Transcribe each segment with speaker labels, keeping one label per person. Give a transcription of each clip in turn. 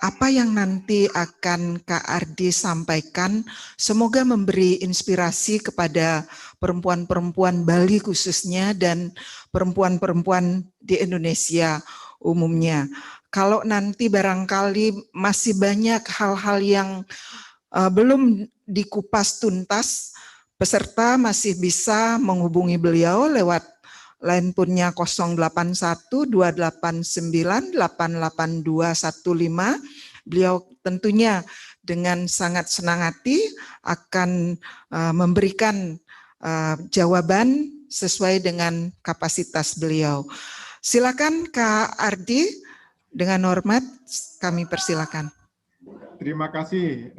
Speaker 1: apa yang nanti akan Kak Ardi sampaikan semoga memberi inspirasi kepada perempuan-perempuan Bali khususnya dan perempuan-perempuan di Indonesia umumnya. Kalau nanti barangkali masih banyak hal-hal yang belum dikupas tuntas, peserta masih bisa menghubungi beliau lewat line phone-nya 081 289 88215. Beliau tentunya dengan sangat senang hati akan memberikan jawaban sesuai dengan kapasitas beliau. Silakan Kak Ardi, dengan hormat kami persilakan.
Speaker 2: Terima kasih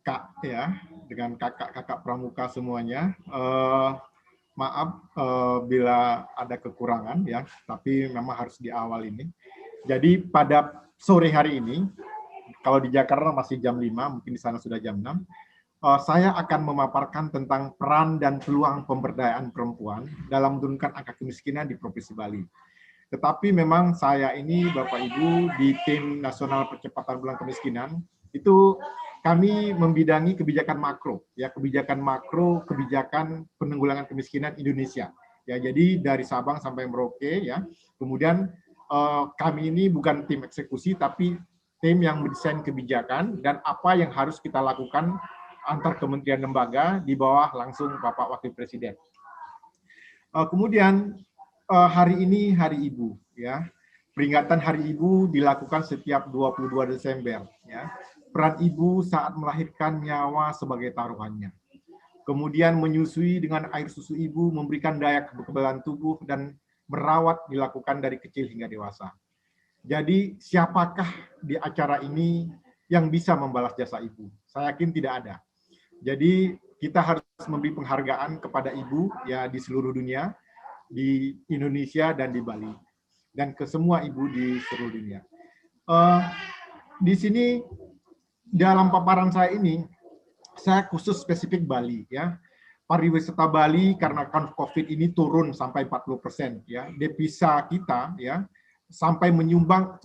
Speaker 2: Kak ya, dengan kakak-kakak pramuka semuanya. Maaf bila ada kekurangan ya, tapi memang harus di awal ini. Jadi pada sore hari ini, kalau di Jakarta masih jam 5, mungkin di sana sudah jam 6, saya akan memaparkan tentang peran dan peluang pemberdayaan perempuan dalam menurunkan angka kemiskinan di Provinsi Bali. Tetapi memang saya ini, Bapak Ibu, di Tim Nasional Percepatan Penanggulangan Kemiskinan, itu kami membidangi kebijakan makro, ya kebijakan makro, kebijakan penanggulangan kemiskinan Indonesia. Ya, jadi dari Sabang sampai Merauke, ya. Kemudian kami ini bukan tim eksekusi, tapi tim yang mendesain kebijakan dan apa yang harus kita lakukan antar kementerian lembaga di bawah langsung Bapak Wakil Presiden. Kemudian hari ini Hari Ibu, ya. Peringatan Hari Ibu dilakukan setiap 22 Desember, ya. Peran ibu saat melahirkan nyawa sebagai taruhannya. Kemudian menyusui dengan air susu ibu, memberikan daya kekebalan tubuh dan merawat dilakukan dari kecil hingga dewasa. Jadi siapakah di acara ini yang bisa membalas jasa ibu? Saya yakin tidak ada. Jadi kita harus memberi penghargaan kepada ibu ya di seluruh dunia, di Indonesia dan di Bali, dan ke semua ibu di seluruh dunia. Di sini dalam paparan saya ini, saya khusus spesifik Bali ya. Pariwisata Bali karena COVID ini turun sampai 40% ya. Devisa kita ya sampai menyumbang,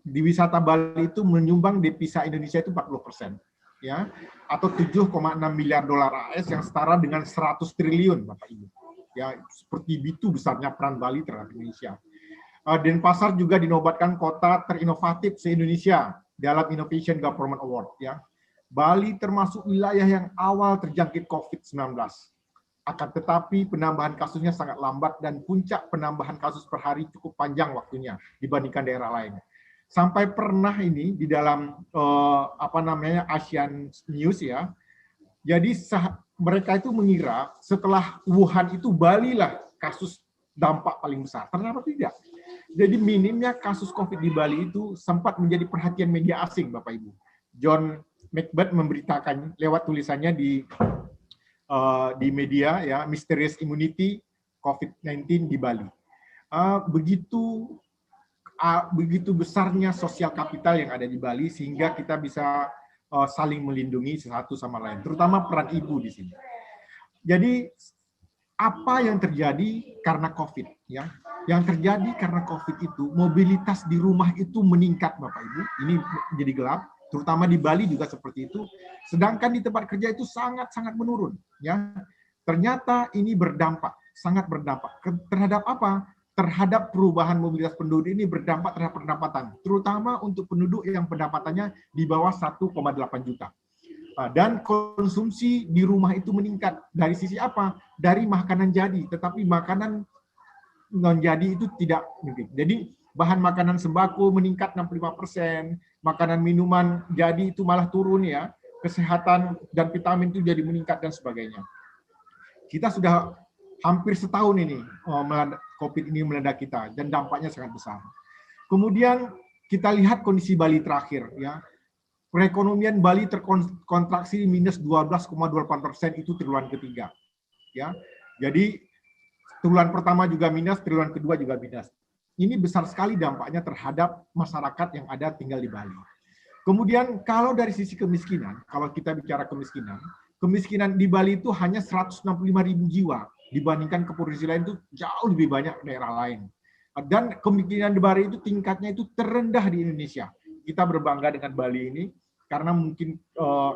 Speaker 2: di wisata Bali itu menyumbang devisa Indonesia itu 40% ya, atau 7,6 miliar dolar AS yang setara dengan 100 triliun Bapak Ibu. Ya, seperti itu besarnya peran Bali terhadap Indonesia. Denpasar juga dinobatkan kota terinovatif se-Indonesia dalam Innovation Government Award. Ya. Bali termasuk wilayah yang awal terjangkit COVID-19. Akan tetapi penambahan kasusnya sangat lambat dan puncak penambahan kasus per hari cukup panjang waktunya dibandingkan daerah lain. Sampai pernah ini di dalam Asian News ya. Jadi mereka itu mengira setelah Wuhan itu Bali lah kasus dampak paling besar. Ternyata tidak. Jadi minimnya kasus COVID di Bali itu sempat menjadi perhatian media asing, Bapak Ibu. John Macbeth memberitakan lewat tulisannya di media ya, Mysterious Immunity COVID-19 di Bali. Begitu besarnya sosial kapital yang ada di Bali sehingga kita bisa saling melindungi satu sama lain, terutama peran ibu di sini. Jadi apa yang terjadi karena COVID ya? Yang terjadi karena COVID itu mobilitas di rumah itu meningkat Bapak Ibu. Ini jadi gelap, terutama di Bali juga seperti itu. Sedangkan di tempat kerja itu sangat-sangat menurun ya. Ternyata ini berdampak, sangat berdampak terhadap apa? Terhadap perubahan mobilitas penduduk ini berdampak terhadap pendapatan, terutama untuk penduduk yang pendapatannya di bawah 1,8 juta. Dan konsumsi di rumah itu meningkat. Dari sisi apa? Dari makanan jadi, tetapi makanan non jadi itu tidak meningkat. Jadi bahan makanan sembako meningkat 65%, makanan minuman jadi itu malah turun ya, kesehatan dan vitamin itu jadi meningkat dan sebagainya. Kita sudah hampir setahun ini COVID ini melanda kita dan dampaknya sangat besar. Kemudian kita lihat kondisi Bali terakhir ya. Perekonomian Bali terkontraksi minus 12,28% itu triwulan ketiga. Ya. Jadi triwulan pertama juga minus, triwulan kedua juga minus. Ini besar sekali dampaknya terhadap masyarakat yang ada tinggal di Bali. Kemudian kalau dari sisi kemiskinan, kalau kita bicara kemiskinan di Bali itu hanya 165.000 jiwa dibandingkan ke provinsi lain itu jauh lebih banyak daerah lain. Dan kemiskinan di Bali itu tingkatnya itu terendah di Indonesia. Kita berbangga dengan Bali ini karena mungkin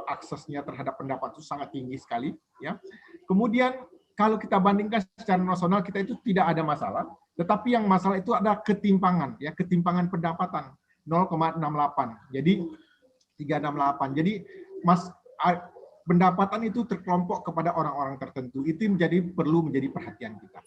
Speaker 2: aksesnya terhadap pendapat itu sangat tinggi sekali, ya. Kemudian kalau kita bandingkan secara nasional kita itu tidak ada masalah, tetapi yang masalah itu ada ketimpangan, ya, ketimpangan pendapatan 0,68. Jadi 368. Jadi pendapatan itu terkelompok kepada orang-orang tertentu. Itu perlu menjadi perhatian kita.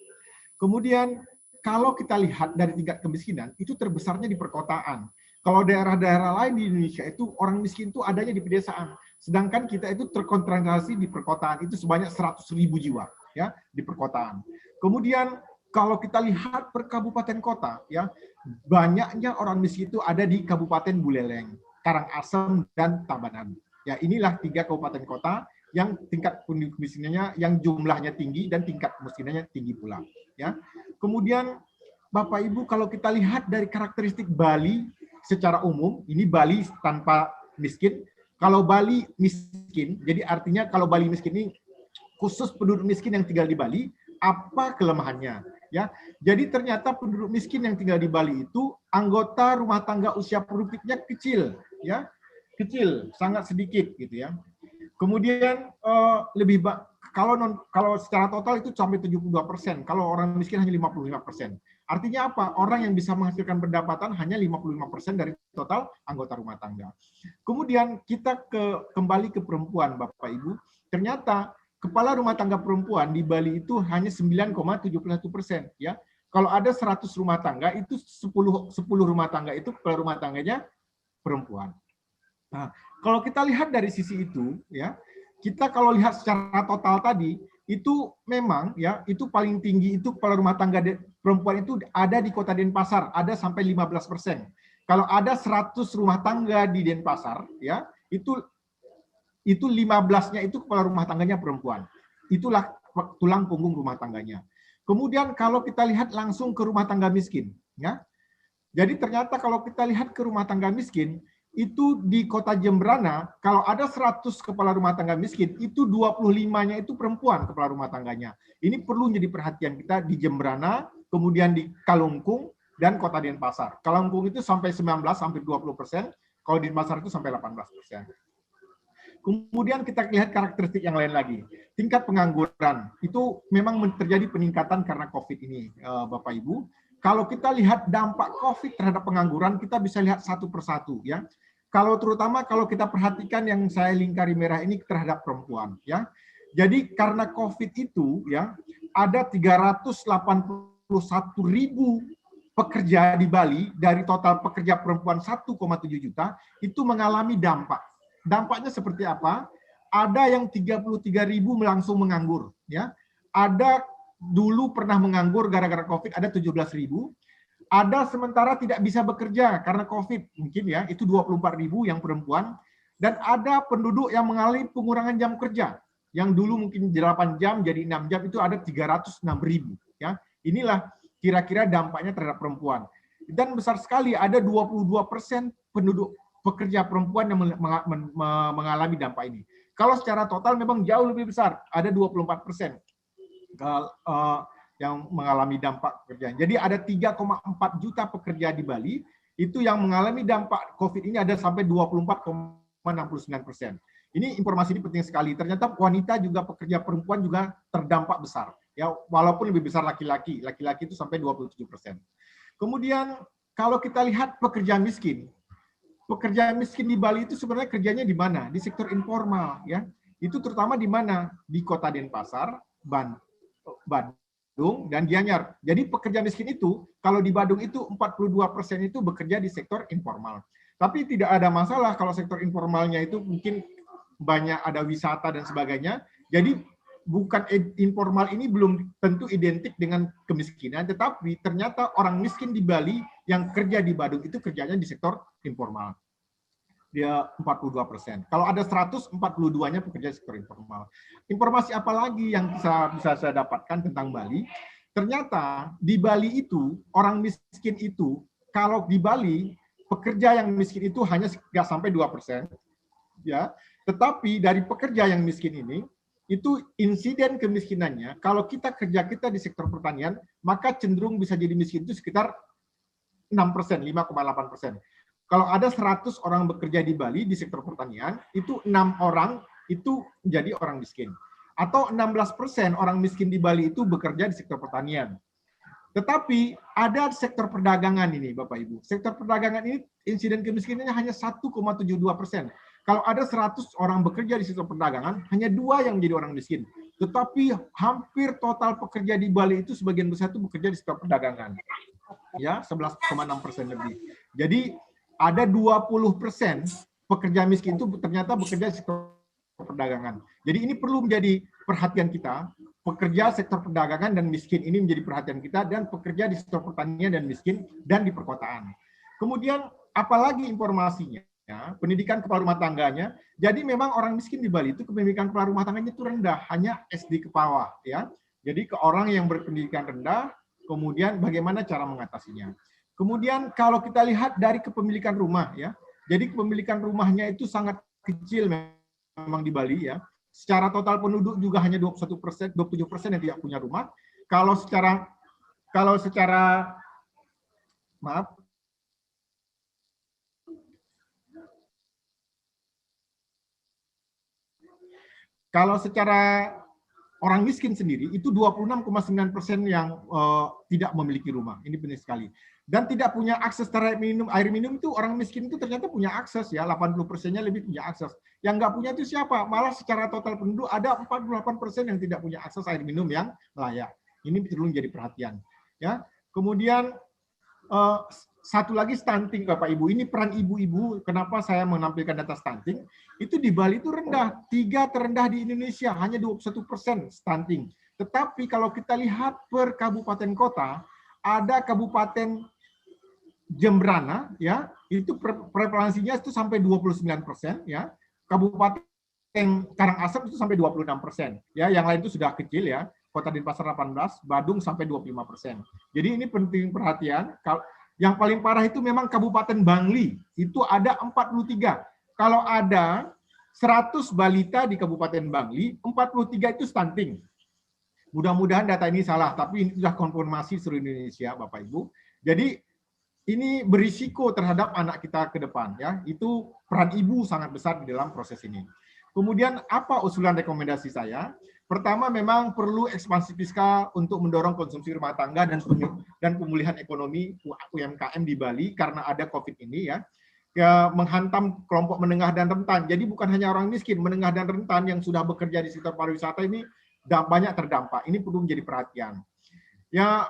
Speaker 2: Kemudian kalau kita lihat dari tingkat kemiskinan, itu terbesarnya di perkotaan. Kalau daerah-daerah lain di Indonesia itu orang miskin itu adanya di pedesaan. Sedangkan kita itu terkonsentrasi di perkotaan, itu sebanyak 100.000 jiwa, ya, di perkotaan. Kemudian kalau kita lihat per kabupaten kota, ya, banyaknya orang miskin itu ada di Kabupaten Buleleng, Karangasem, dan Tabanan. Ya, inilah 3 kabupaten kota yang tingkat kemiskinannya yang jumlahnya tinggi dan tingkat kemiskinannya tinggi pula, ya. Kemudian Bapak Ibu, kalau kita lihat dari karakteristik Bali secara umum, ini Bali tanpa miskin. Kalau Bali miskin, jadi artinya kalau Bali miskin ini khusus penduduk miskin yang tinggal di Bali, apa kelemahannya? Ya, jadi ternyata penduduk miskin yang tinggal di Bali itu anggota rumah tangga usia produktifnya kecil, ya, kecil, sangat sedikit, gitu ya. Kemudian kalau secara total itu sampai 72%, kalau orang miskin hanya 55%. Artinya apa? Orang yang bisa menghasilkan pendapatan hanya 55% dari total anggota rumah tangga. Kemudian kita kembali ke perempuan, Bapak Ibu. Ternyata kepala rumah tangga perempuan di Bali itu hanya 9,71%, ya. Kalau ada 100 rumah tangga itu 10 rumah tangga itu kepala rumah tangganya perempuan. Nah, kalau kita lihat dari sisi itu, ya, kita kalau lihat secara total tadi itu memang, ya, itu paling tinggi itu kepala rumah tangga perempuan itu ada di Kota Denpasar, ada sampai 15%. Kalau ada 100 rumah tangga di Denpasar, ya, itu 15-nya itu kepala rumah tangganya perempuan. Itulah tulang punggung rumah tangganya. Kemudian kalau kita lihat langsung ke rumah tangga miskin, ya. Jadi ternyata kalau kita lihat ke rumah tangga miskin, itu di Kota Jembrana, kalau ada 100 kepala rumah tangga miskin, itu 25-nya itu perempuan kepala rumah tangganya. Ini perlu jadi perhatian kita di Jembrana, kemudian di Kalungkung, dan Kota Denpasar. Kalungkung itu sampai 19, sampai 20%, kalau di Denpasar itu sampai 18%. Kemudian kita lihat karakteristik yang lain lagi. Tingkat pengangguran, itu memang terjadi peningkatan karena COVID ini, Bapak Ibu. Kalau kita lihat dampak COVID terhadap pengangguran, kita bisa lihat satu persatu, ya. Terutama kalau kita perhatikan yang saya lingkari merah ini terhadap perempuan, ya. Jadi karena COVID itu, ya, ada 381.000 pekerja di Bali dari total pekerja perempuan 1,7 juta itu mengalami dampak. Dampaknya seperti apa? Ada yang 33.000 langsung menganggur, ya. Ada dulu pernah menganggur gara-gara COVID ada 17.000. Ada sementara tidak bisa bekerja karena COVID, mungkin ya, itu 24.000 yang perempuan. Dan ada penduduk yang mengalami pengurangan jam kerja. Yang dulu mungkin 8 jam jadi 6 jam, itu ada 306.000. Ya. Inilah kira-kira dampaknya terhadap perempuan. Dan besar sekali, ada 22% penduduk pekerja perempuan yang mengalami dampak ini. Kalau secara total memang jauh lebih besar, ada 24% yang mengalami dampak pekerjaan. Jadi ada 3,4 juta pekerja di Bali itu yang mengalami dampak COVID ini ada sampai 24,69%. Ini informasi ini penting sekali. Ternyata wanita juga pekerja perempuan juga terdampak besar. Ya, walaupun lebih besar laki-laki. Laki-laki itu sampai 27%. Kemudian kalau kita lihat pekerja miskin. Pekerja miskin di Bali itu sebenarnya kerjanya di mana? Di sektor informal, ya. Itu terutama di mana? Di Kota Denpasar, Badung, dan Gianyar. Jadi pekerja miskin itu, kalau di Badung itu 42% itu bekerja di sektor informal. Tapi tidak ada masalah kalau sektor informalnya itu mungkin banyak ada wisata dan sebagainya. Jadi bukan informal ini belum tentu identik dengan kemiskinan, tetapi ternyata orang miskin di Bali yang kerja di Badung itu kerjanya di sektor informal. Dia 42%. Kalau ada 100, 42-nya pekerja sektor informal. Informasi apa lagi yang bisa saya dapatkan tentang Bali? Ternyata di Bali itu, orang miskin itu, kalau di Bali, pekerja yang miskin itu hanya nggak sampai 2%. Ya. Tetapi dari pekerja yang miskin ini, itu insiden kemiskinannya, kalau kita di sektor pertanian, maka cenderung bisa jadi miskin itu sekitar 6%, 5,8%. Kalau ada 100 orang bekerja di Bali di sektor pertanian, itu 6 orang itu menjadi orang miskin. Atau 16% orang miskin di Bali itu bekerja di sektor pertanian. Tetapi ada sektor perdagangan ini, Bapak Ibu. Sektor perdagangan ini insiden kemiskinannya hanya 1,72%. Kalau ada 100 orang bekerja di sektor perdagangan, hanya 2 yang menjadi orang miskin. Tetapi hampir total pekerja di Bali itu sebagian besar itu bekerja di sektor perdagangan. Ya, 11,6% lebih. Jadi ada 20% pekerja miskin itu ternyata bekerja di sektor perdagangan. Jadi ini perlu menjadi perhatian kita. Pekerja sektor perdagangan dan miskin ini menjadi perhatian kita, dan pekerja di sektor pertanian dan miskin dan di perkotaan. Kemudian apalagi informasinya, ya, pendidikan kepala rumah tangganya. Jadi memang orang miskin di Bali itu pendidikan kepala rumah tangganya itu rendah, hanya SD ke bawah, ya. Jadi ke orang yang berpendidikan rendah, kemudian bagaimana cara mengatasinya. Kemudian kalau kita lihat dari kepemilikan rumah, ya. Jadi kepemilikan rumahnya itu sangat kecil memang di Bali, ya. Secara total penduduk juga hanya 21%, 27% yang tidak punya rumah. Kalau secara orang miskin sendiri itu 26,9% yang tidak memiliki rumah. Ini penting sekali. Dan tidak punya akses terhadap air minum itu orang miskin itu ternyata punya akses, ya, 80%-nya lebih punya akses. Yang nggak punya itu siapa? Malah secara total penduduk ada 48% yang tidak punya akses air minum yang layak. Ini perlu menjadi perhatian. Ya. Kemudian satu lagi stunting, Bapak Ibu. Ini peran ibu-ibu. Kenapa saya menampilkan data stunting? Itu di Bali itu rendah, 3 terendah di Indonesia, hanya 21% stunting. Tetapi kalau kita lihat per kabupaten kota, ada kabupaten Jembrana, ya, itu prevalensinya itu sampai 29%, ya. Kabupaten Karangasem itu sampai 26%, ya. Yang lain itu sudah kecil, ya. Kota Denpasar 18, Badung sampai 25%. Jadi ini penting perhatian. Yang paling parah itu memang Kabupaten Bangli, itu ada 43. Kalau ada 100 balita di Kabupaten Bangli, 43 itu stunting. Mudah-mudahan data ini salah, tapi ini sudah konfirmasi seluruh Indonesia, Bapak Ibu. Jadi ini berisiko terhadap anak kita ke depan, ya. Itu peran ibu sangat besar di dalam proses ini. Kemudian apa usulan rekomendasi saya? Pertama, memang perlu ekspansi fiskal untuk mendorong konsumsi rumah tangga dan pemulihan ekonomi UMKM di Bali karena ada COVID ini, ya. Menghantam kelompok menengah dan rentan. Jadi bukan hanya orang miskin, menengah dan rentan yang sudah bekerja di sektor pariwisata ini banyak terdampak. Ini perlu menjadi perhatian. Ya,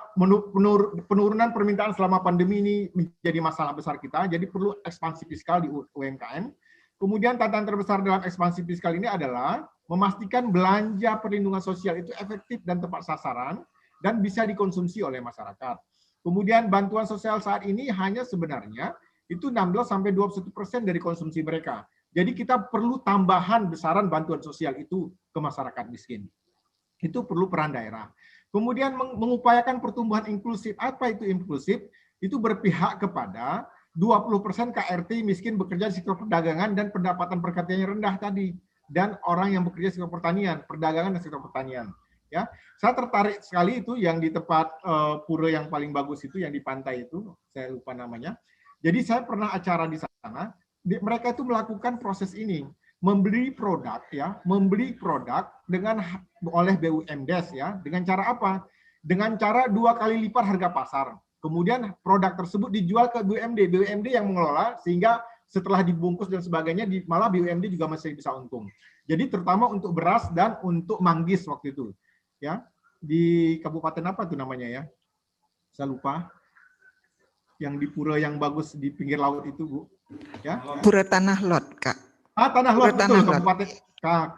Speaker 2: penurunan permintaan selama pandemi ini menjadi masalah besar kita, jadi perlu ekspansi fiskal di UMKM. Kemudian tantangan terbesar dalam ekspansi fiskal ini adalah memastikan belanja perlindungan sosial itu efektif dan tepat sasaran dan bisa dikonsumsi oleh masyarakat. Kemudian bantuan sosial saat ini hanya sebenarnya itu 16-21% dari konsumsi mereka. Jadi kita perlu tambahan besaran bantuan sosial itu ke masyarakat miskin. Itu perlu peran daerah. Kemudian mengupayakan pertumbuhan inklusif. Apa itu inklusif? Itu berpihak kepada 20% KRT miskin bekerja di sektor perdagangan dan pendapatan per kapitanya rendah tadi. Dan orang yang bekerja di sektor pertanian, perdagangan dan sektor pertanian. Ya, saya tertarik sekali itu yang di tempat pura yang paling bagus itu, yang di pantai itu, saya lupa namanya. Jadi saya pernah acara di sana, mereka itu melakukan proses ini. Membeli produk, ya, membeli produk dengan oleh BUMDes, ya, dengan cara apa? Dengan cara 2 kali lipat harga pasar. Kemudian produk tersebut dijual ke BUMD, BUMD yang mengelola, sehingga setelah dibungkus dan sebagainya, malah BUMD juga masih bisa untung. Jadi terutama untuk beras dan untuk manggis waktu itu, ya, di kabupaten apa itu namanya, ya? Saya lupa. Yang di pura yang bagus di pinggir laut itu, Bu, ya.
Speaker 1: Pura Tanah Lot, Kak.
Speaker 2: Tanah Lot, betul,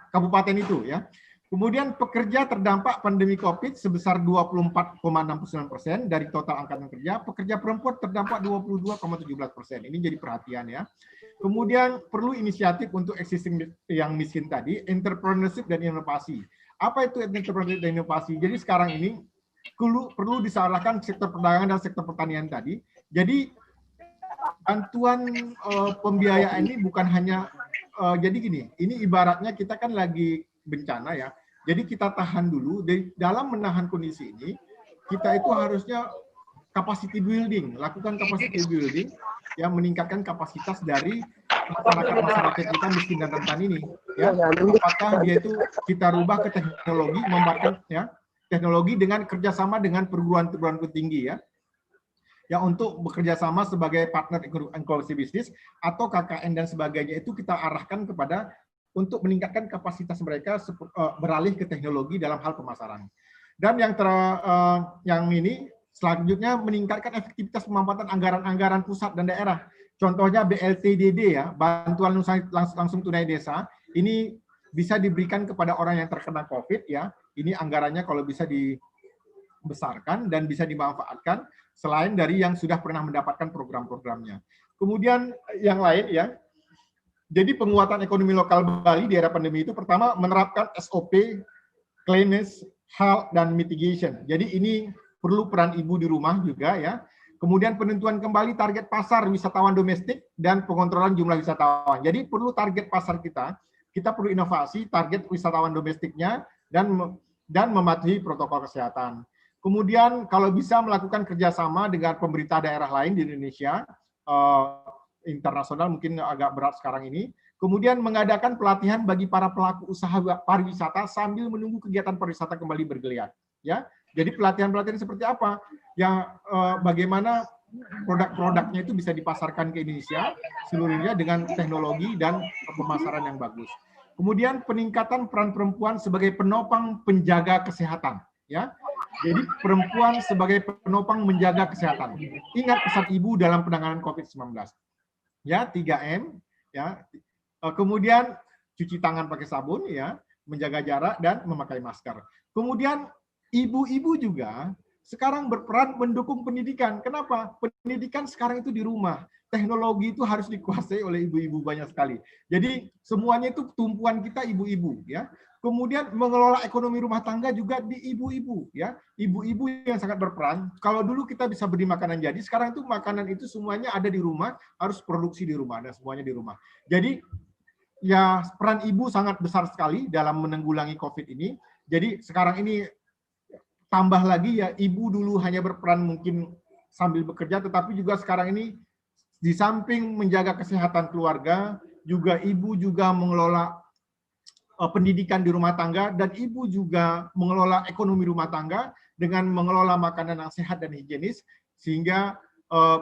Speaker 2: kabupaten itu, ya. Kemudian pekerja terdampak pandemi COVID sebesar 24,69% dari total angkatan kerja, pekerja perempuan terdampak 22,17%. Ini jadi perhatian, ya. Kemudian perlu inisiatif untuk existing yang miskin tadi, entrepreneurship dan inovasi. Apa itu entrepreneurship dan inovasi? Jadi sekarang ini perlu disalahkan sektor perdagangan dan sektor pertanian tadi. Jadi bantuan pembiayaan ini bukan hanya jadi gini, ini ibaratnya kita kan lagi bencana, ya. Jadi kita tahan dulu. Dalam menahan kondisi ini, kita itu harusnya capacity building, lakukan capacity building yang meningkatkan kapasitas dari masyarakat kita miskin dan rentan ini. Ya, apakah dia itu kita rubah ke teknologi, membuatkan ya teknologi dengan kerjasama dengan perguruan-perguruan tinggi ya. Ya, untuk bekerja sama sebagai partner inklusi bisnis atau KKN dan sebagainya itu kita arahkan kepada untuk meningkatkan kapasitas mereka beralih ke teknologi dalam hal pemasaran. Dan yang ini selanjutnya meningkatkan efektivitas pemanfaatan anggaran-anggaran pusat dan daerah. Contohnya BLTDD ya, bantuan langsung tunai desa, ini bisa diberikan kepada orang yang terkena COVID ya. Ini anggarannya kalau bisa dibesarkan dan bisa dimanfaatkan selain dari yang sudah pernah mendapatkan program-programnya. Kemudian yang lain ya, jadi penguatan ekonomi lokal Bali di era pandemi itu pertama menerapkan SOP, cleanliness, health, dan mitigation. Jadi ini perlu peran ibu di rumah juga ya. Kemudian penentuan kembali target pasar wisatawan domestik dan pengontrolan jumlah wisatawan. Jadi perlu target pasar kita perlu inovasi target wisatawan domestiknya dan mematuhi protokol kesehatan. Kemudian kalau bisa melakukan kerjasama dengan pemerintah daerah lain di Indonesia, internasional mungkin agak berat sekarang ini. Kemudian mengadakan pelatihan bagi para pelaku usaha pariwisata sambil menunggu kegiatan pariwisata kembali bergeliat. Ya, jadi pelatihan-pelatihan seperti apa? Yang bagaimana produk-produknya itu bisa dipasarkan ke Indonesia seluruhnya dengan teknologi dan pemasaran yang bagus. Kemudian peningkatan peran perempuan sebagai penopang penjaga kesehatan. Ya, jadi perempuan sebagai penopang menjaga kesehatan. Ingat pesan ibu dalam penanganan COVID-19. Ya, 3M ya. Kemudian cuci tangan pakai sabun ya, menjaga jarak dan memakai masker. Kemudian ibu-ibu juga sekarang berperan mendukung pendidikan. Kenapa? Pendidikan sekarang itu di rumah. Teknologi itu harus dikuasai oleh ibu-ibu banyak sekali. Jadi semuanya itu tumpuan kita ibu-ibu ya. Kemudian mengelola ekonomi rumah tangga juga di ibu-ibu ya. Ibu-ibu yang sangat berperan. Kalau dulu kita bisa beli makanan jadi, sekarang itu makanan itu semuanya ada di rumah, harus produksi di rumah dan semuanya di rumah. Jadi ya peran ibu sangat besar sekali dalam menanggulangi COVID ini. Jadi sekarang ini tambah lagi ya, ibu dulu hanya berperan mungkin sambil bekerja, tetapi juga sekarang ini di samping menjaga kesehatan keluarga, juga ibu juga mengelola pendidikan di rumah tangga, dan ibu juga mengelola ekonomi rumah tangga dengan mengelola makanan yang sehat dan higienis, sehingga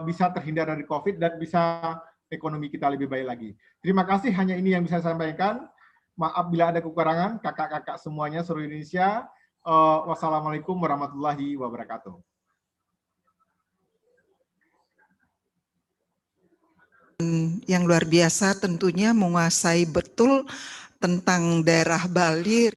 Speaker 2: bisa terhindar dari COVID dan bisa ekonomi kita lebih baik lagi. Terima kasih, hanya ini yang bisa saya sampaikan. Maaf bila ada kekurangan, kakak-kakak semuanya seluruh Indonesia. Wassalamualaikum warahmatullahi wabarakatuh.
Speaker 1: Yang luar biasa tentunya menguasai betul tentang daerah Bali.